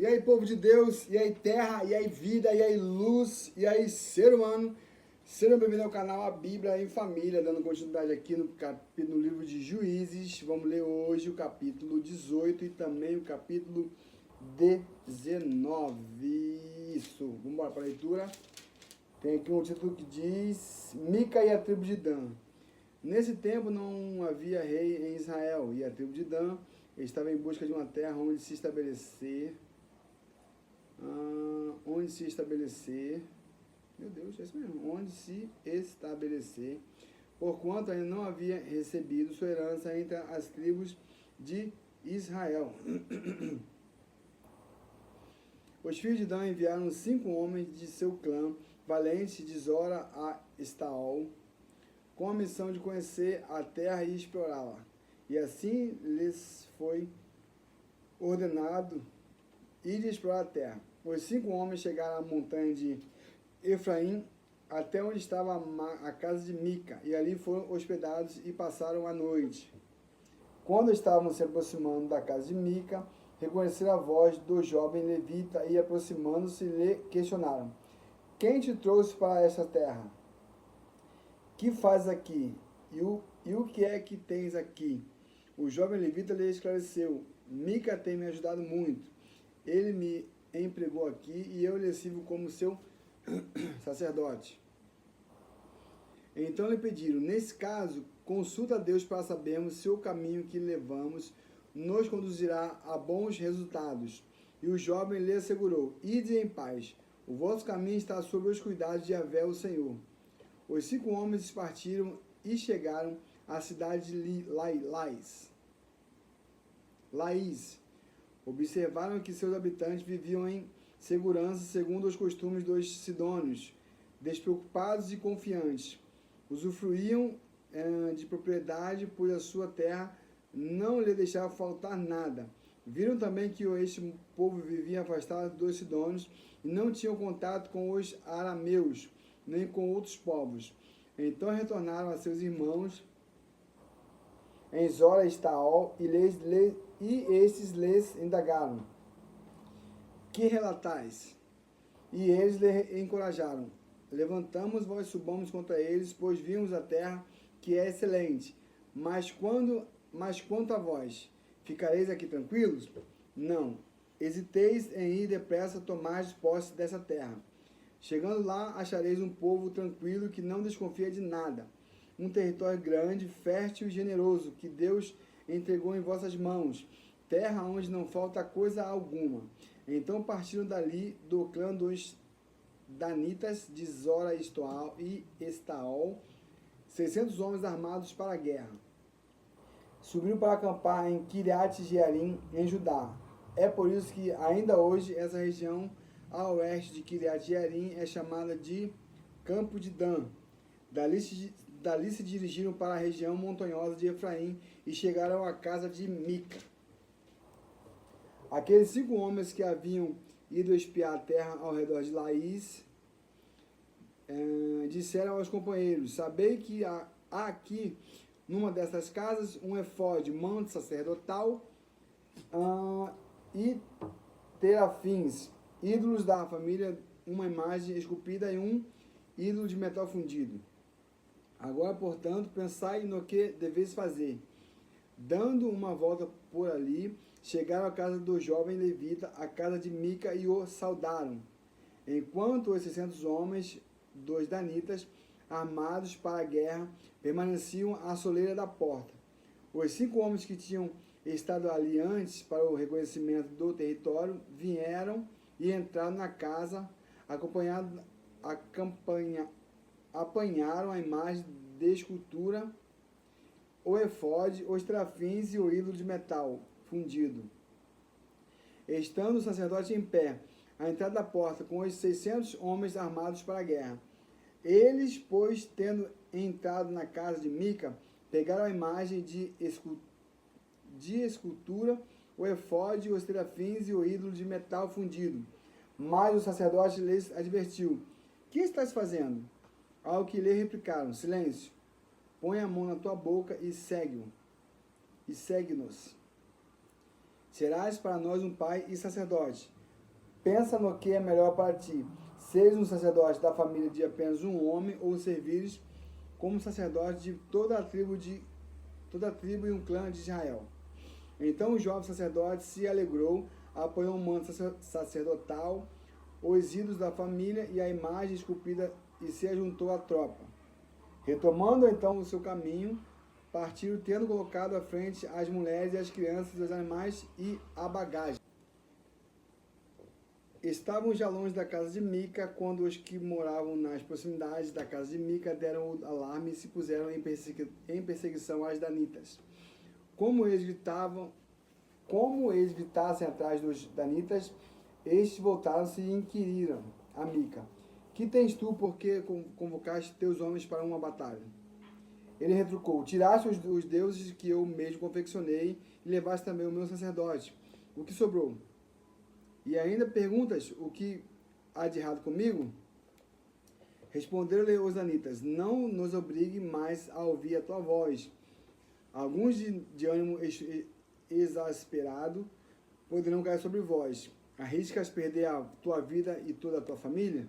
E aí, povo de Deus, e aí, terra, e aí, vida, e aí, luz, e aí, ser humano. Sejam bem-vindos ao canal A Bíblia em Família, dando continuidade aqui no livro de Juízes. Vamos ler hoje o capítulo 18 e também o capítulo 19. Isso, vamos embora para a leitura. Tem aqui um título que diz Mica e a tribo de Dan. Nesse tempo não havia rei em Israel, e a tribo de Dan estava em busca de uma terra onde se estabelecer. Meu Deus, é isso mesmo, onde se estabelecer, porquanto ainda não havia recebido sua herança entre as tribos de Israel. Os filhos de Dan enviaram 5 homens de seu clã, valentes de Zora a Estaol, com a missão de conhecer a terra e explorá-la. E assim lhes foi ordenado ir explorar a terra. Os 5 homens chegaram à montanha de Efraim, até onde estava a casa de Mica, e ali foram hospedados e passaram a noite. Quando estavam se aproximando da casa de Mica, reconheceram a voz do jovem levita e, aproximando-se, lhe questionaram: Quem te trouxe para esta terra? Que fazes aqui? E o que é que tens aqui? O jovem levita lhe esclareceu: Mica tem me ajudado muito. Ele me empregou aqui e eu lhe sirvo como seu sacerdote. Então lhe pediram: nesse caso, consulta a Deus para sabermos se o caminho que levamos nos conduzirá a bons resultados. E o jovem lhe assegurou: ide em paz, o vosso caminho está sob os cuidados de Yahvé, o Senhor. Os 5 homens partiram e chegaram à cidade de Laís. Observaram que seus habitantes viviam em segurança segundo os costumes dos sidônios, despreocupados e confiantes. Usufruíam de propriedade, pois a sua terra não lhe deixava faltar nada. Viram também que este povo vivia afastado dos sidônios e não tinham contato com os arameus, nem com outros povos. Então retornaram a seus irmãos em Zora Estaol e estes lhes indagaram: que relatais? E eles lhe encorajaram: levantamos, vós subamos contra eles, pois vimos a terra, que é excelente. Mas quanto a vós, ficareis aqui tranquilos? Não. Hesiteis em ir depressa tomar posse dessa terra. Chegando lá, achareis um povo tranquilo que não desconfia de nada. Um território grande, fértil e generoso, que Deus entregou em vossas mãos. Terra onde não falta coisa alguma. Então partiram dali do clã dos Danitas de Zora e Estaol, 600 homens armados para a guerra. Subiram para acampar em Kiriat Jearim, em Judá. É por isso que ainda hoje essa região a oeste de Kiriat Jearim é chamada de Campo de Dan. Dali se dirigiram para a região montanhosa de Efraim e chegaram à casa de Mica. Aqueles 5 homens que haviam ido espiar a terra ao redor de Laís disseram aos companheiros: sabei que há aqui, numa dessas casas, um efode, manto sacerdotal e terafins, ídolos da família, uma imagem esculpida e um ídolo de metal fundido. Agora, portanto, pensai no que deveis fazer. Dando uma volta por ali, chegaram à casa do jovem levita, a casa de Mica, e o saudaram. Enquanto os 600 homens dos danitas, armados para a guerra, permaneciam à soleira da porta. Os 5 homens que tinham estado ali antes para o reconhecimento do território vieram e entraram na casa, apanharam a imagem de escultura, o efode, os trafins e o ídolo de metal fundido. Estando o sacerdote em pé, à entrada da porta, com os 600 homens armados para a guerra. Eles, pois, tendo entrado na casa de Mica, pegaram a imagem de escultura, o efode, os terafins e o ídolo de metal fundido. Mas o sacerdote lhes advertiu: que estás fazendo? Ao que lhe replicaram: silêncio, põe a mão na tua boca e segue-nos. Serás para nós um pai e sacerdote. pensa no que é melhor para ti. Seja um sacerdote da família de apenas um homem, ou servires como sacerdote de toda a tribo e um clã de Israel. Então o jovem sacerdote se alegrou, apoiou um manto sacerdotal, os ídolos da família e a imagem esculpida, e se ajuntou à tropa. Retomando então o seu caminho, partiram, tendo colocado à frente as mulheres e as crianças, os animais e a bagagem. Estavam já longe da casa de Mica, quando os que moravam nas proximidades da casa de Mica deram o alarme e se puseram em perseguição às danitas. Como eles gritassem atrás dos danitas, estes voltaram-se e inquiriram a Mica: que tens tu, porque convocaste teus homens para uma batalha? Ele retrucou: tiraste os deuses que eu mesmo confeccionei e levaste também o meu sacerdote. O que sobrou? E ainda perguntas o que há de errado comigo? Responderam-lhe os danitas: não nos obrigue mais a ouvir a tua voz. Alguns de ânimo exasperado poderão cair sobre vós. Arriscas perder a tua vida e toda a tua família?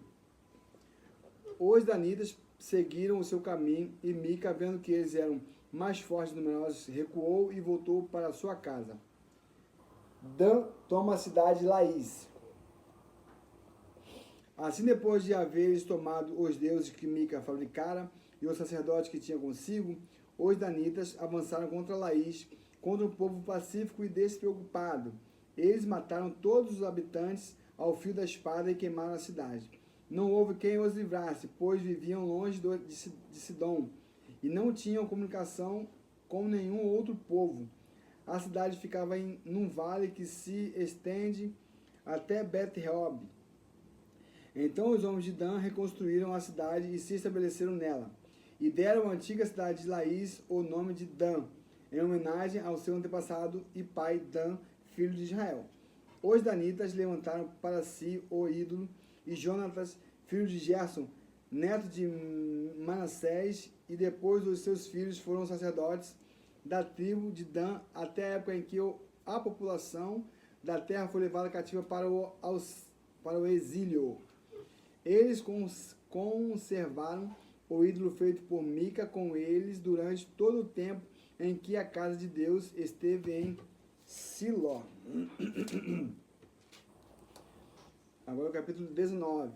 Os danitas seguiram o seu caminho, e Mica, vendo que eles eram mais fortes e numerosos, recuou e voltou para a sua casa. Dan toma a cidade de Laís. Assim, depois de haveres tomado os deuses que Mica fabricara e o sacerdote que tinha consigo, os danitas avançaram contra Laís, contra um povo pacífico e despreocupado. Eles mataram todos os habitantes ao fio da espada e queimaram a cidade. Não houve quem os livrasse, pois viviam longe de Sidom e não tinham comunicação com nenhum outro povo. A cidade ficava num vale que se estende até Bet-Reob. Então os homens de Dan reconstruíram a cidade e se estabeleceram nela, e deram à antiga cidade de Laís o nome de Dan, em homenagem ao seu antepassado e pai Dan, filho de Israel. Os danitas levantaram para si o ídolo, e Jonatas, filho de Gerson, neto de Manassés, e depois os seus filhos foram sacerdotes da tribo de Dan até a época em que a população da terra foi levada cativa para o exílio. Eles conservaram o ídolo feito por Mica com eles durante todo o tempo em que a casa de Deus esteve em Siló. Agora o capítulo 19.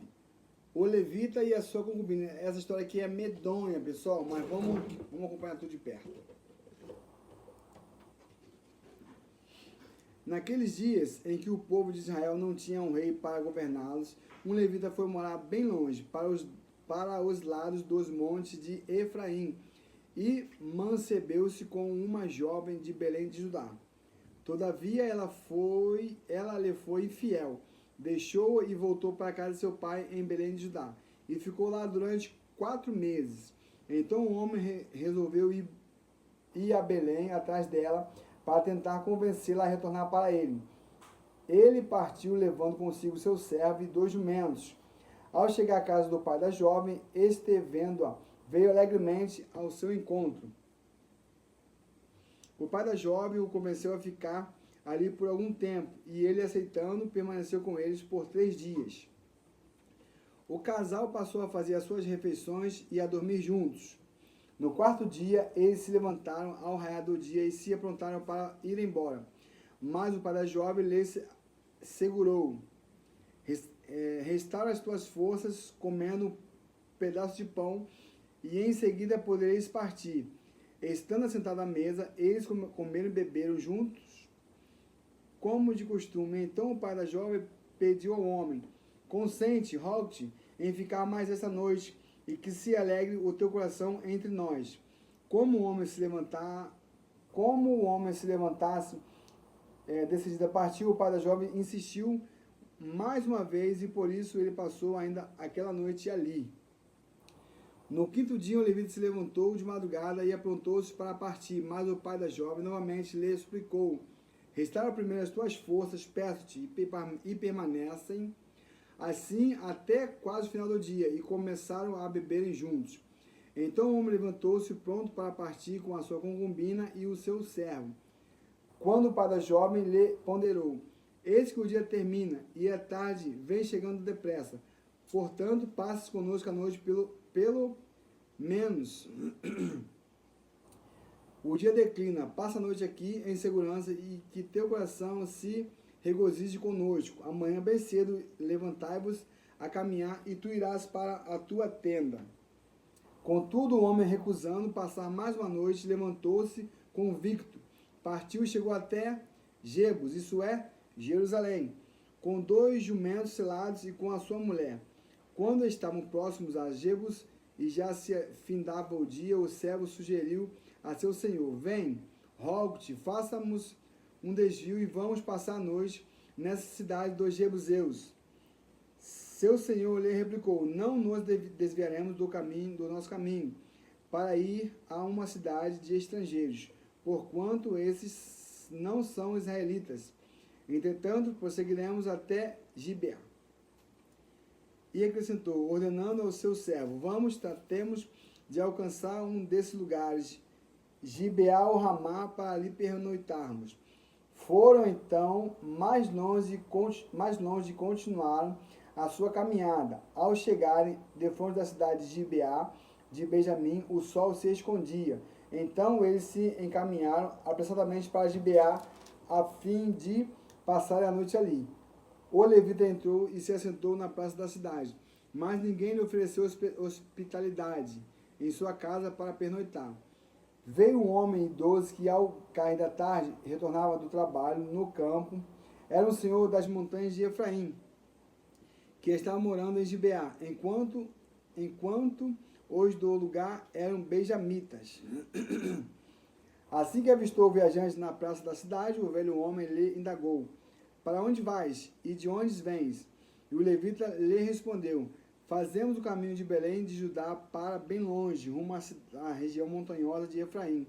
O levita e a sua concubina. Essa história aqui é medonha, pessoal, mas vamos acompanhar tudo de perto. Naqueles dias em que o povo de Israel não tinha um rei para governá-los, um levita foi morar bem longe, para os lados dos montes de Efraim, e mancebeu-se com uma jovem de Belém de Judá. Todavia ela lhe foi infiel, deixou-a e voltou para a casa de seu pai em Belém de Judá, e ficou lá durante 4 meses. Então o homem resolveu ir a Belém atrás dela, para tentar convencê-la a retornar para ele. Ele partiu, levando consigo seu servo e 2 jumentos. Ao chegar à casa do pai da jovem, este, vendo-a, veio alegremente ao seu encontro. O pai da jovem o convenceu a ficar ali por algum tempo, e ele, aceitando, permaneceu com eles por 3 dias. O casal passou a fazer as suas refeições e a dormir juntos. No 4º dia, eles se levantaram ao raiar do dia e se aprontaram para ir embora. Mas o pai da jovem lhes segurou. Restaura as tuas forças, comendo um pedaço de pão, e em seguida podereis partir. Estando assentados à mesa, eles comeram e beberam juntos, como de costume. Então o pai da jovem pediu ao homem: consente, rogo-te, em ficar mais essa noite, e que se alegre o teu coração entre nós. Como o homem se levantasse, decidido a partir, o pai da jovem insistiu mais uma vez, e por isso ele passou ainda aquela noite ali. No 5º dia, o levita se levantou de madrugada e aprontou-se para partir, mas o pai da jovem novamente lhe suplicou: restaura primeiro as tuas forças, peço-te, e permanecem assim até quase o final do dia, e começaram a beberem juntos. Então o homem levantou-se pronto para partir com a sua concubina e o seu servo. Quando o pai da jovem lhe ponderou: Eis que o dia termina, e a tarde vem chegando depressa. Portanto, passes conosco a noite pelo menos. O dia declina, passa a noite aqui em segurança, e que teu coração se regozije conosco. Amanhã bem cedo levantai-vos a caminhar, e tu irás para a tua tenda. Contudo, o homem, recusando passar mais uma noite, levantou-se convicto, partiu e chegou até Jebus, isso é, Jerusalém, com 2 jumentos selados e com a sua mulher. Quando estavam próximos a Jebus e já se findava o dia, o servo sugeriu a seu senhor: vem, rogo-te, façamos um desvio e vamos passar a noite nessa cidade dos Jebuseus. Seu senhor lhe replicou: não nos desviaremos do nosso caminho, para ir a uma cidade de estrangeiros, porquanto esses não são israelitas. Entretanto, prosseguiremos até Gibeá. E acrescentou, ordenando ao seu servo: vamos, tratemos de alcançar um desses lugares, Gibeá ou Ramá, para ali pernoitarmos. Foram então mais longe e continuaram a sua caminhada. Ao chegarem defronte da cidade de Gibeá de Benjamim, o sol se escondia. Então eles se encaminharam apressadamente para Gibeá, a fim de passarem a noite ali. O levita entrou e se assentou na praça da cidade, mas ninguém lhe ofereceu hospitalidade em sua casa para pernoitar. Veio um homem idoso que, ao cair da tarde, retornava do trabalho no campo. Era um senhor das montanhas de Efraim, que estava morando em Gibeá, enquanto os do lugar eram benjamitas. Assim que avistou o viajante na praça da cidade, o velho homem lhe indagou: para onde vais e de onde vens? E o levita lhe respondeu: fazemos o caminho de Belém de Judá para bem longe, rumo à região montanhosa de Efraim,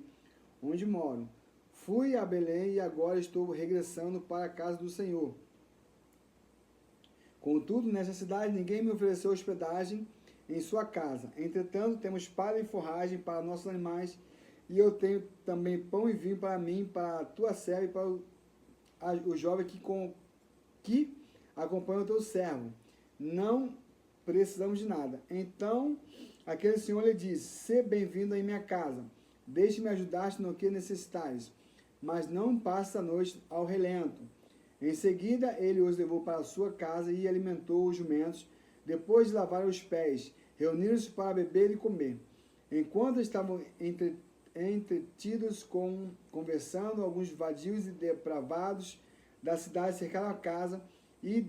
onde moro. Fui a Belém e agora estou regressando para a casa do Senhor. Contudo, nessa cidade ninguém me ofereceu hospedagem em sua casa. Entretanto, temos palha e forragem para nossos animais, e eu tenho também pão e vinho para mim, para a tua serva e para o jovem que acompanha o teu servo. Não precisamos de nada. Então, aquele senhor lhe disse: sê bem-vindo em minha casa. Deixe-me ajudar-te no que necessitares, mas não passe a noite ao relento. Em seguida, ele os levou para a sua casa e alimentou os jumentos. Depois de lavar os pés, reuniram-se para beber e comer. Enquanto estavam entretidos conversando, alguns vadios e depravados da cidade cercaram a casa e,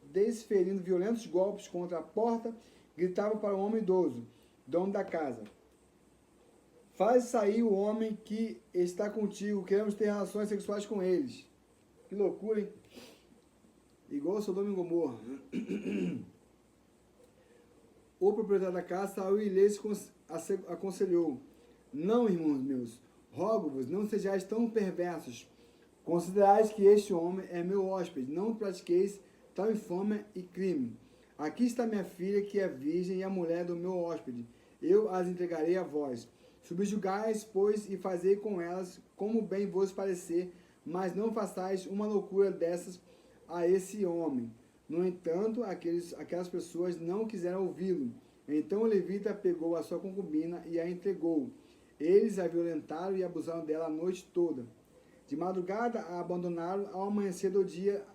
desferindo violentos golpes contra a porta, gritavam para o homem idoso, dono da casa: faz sair o homem que está contigo, queremos ter relações sexuais com eles. Que loucura, hein? Igual Sodoma e Gomorra. O proprietário da casa saiu e lhes aconselhou: não, irmãos meus, rogo-vos, não sejais tão perversos. Considerais que este homem é meu hóspede, não pratiqueis tal infâmia e crime. Aqui está minha filha, que é virgem, e a mulher do meu hóspede. Eu as entregarei a vós. Subjugais, pois, e fazei com elas como bem vos parecer, mas não façais uma loucura dessas a esse homem. No entanto, aquelas pessoas não quiseram ouvi-lo. Então o levita pegou a sua concubina e a entregou. Eles a violentaram e abusaram dela a noite toda. De madrugada a abandonaram. Ao amanhecer do dia,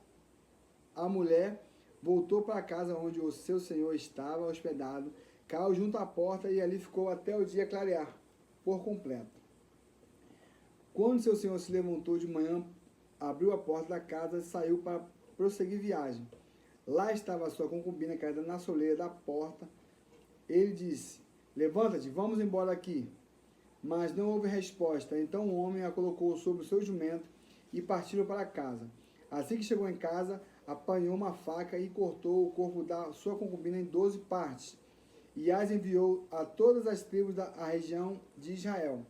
a mulher voltou para a casa onde o seu senhor estava hospedado, caiu junto à porta e ali ficou até o dia clarear por completo. Quando seu senhor se levantou de manhã, abriu a porta da casa e saiu para prosseguir viagem. Lá estava a sua concubina caída na soleira da porta. Ele disse: levanta-te, vamos embora daqui. Mas não houve resposta. Então o homem a colocou sobre o seu jumento e partiram para casa. Assim que chegou em casa, apanhou uma faca e cortou o corpo da sua concubina em 12 partes, e as enviou a todas as tribos da região de Israel.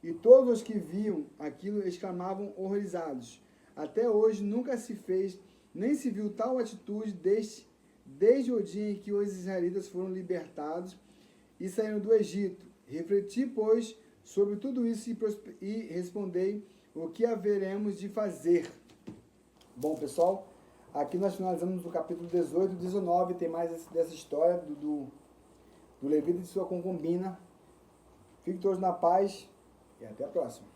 E todos os que viam aquilo exclamavam horrorizados: até hoje nunca se fez, nem se viu tal atitude desde o dia em que os israelitas foram libertados e saíram do Egito. Refleti, pois, sobre tudo isso e respondei: o que haveremos de fazer? Bom, pessoal, aqui nós finalizamos o capítulo 18 e 19, tem mais dessa história do levita e de sua concubina. Fiquem todos na paz e até a próxima.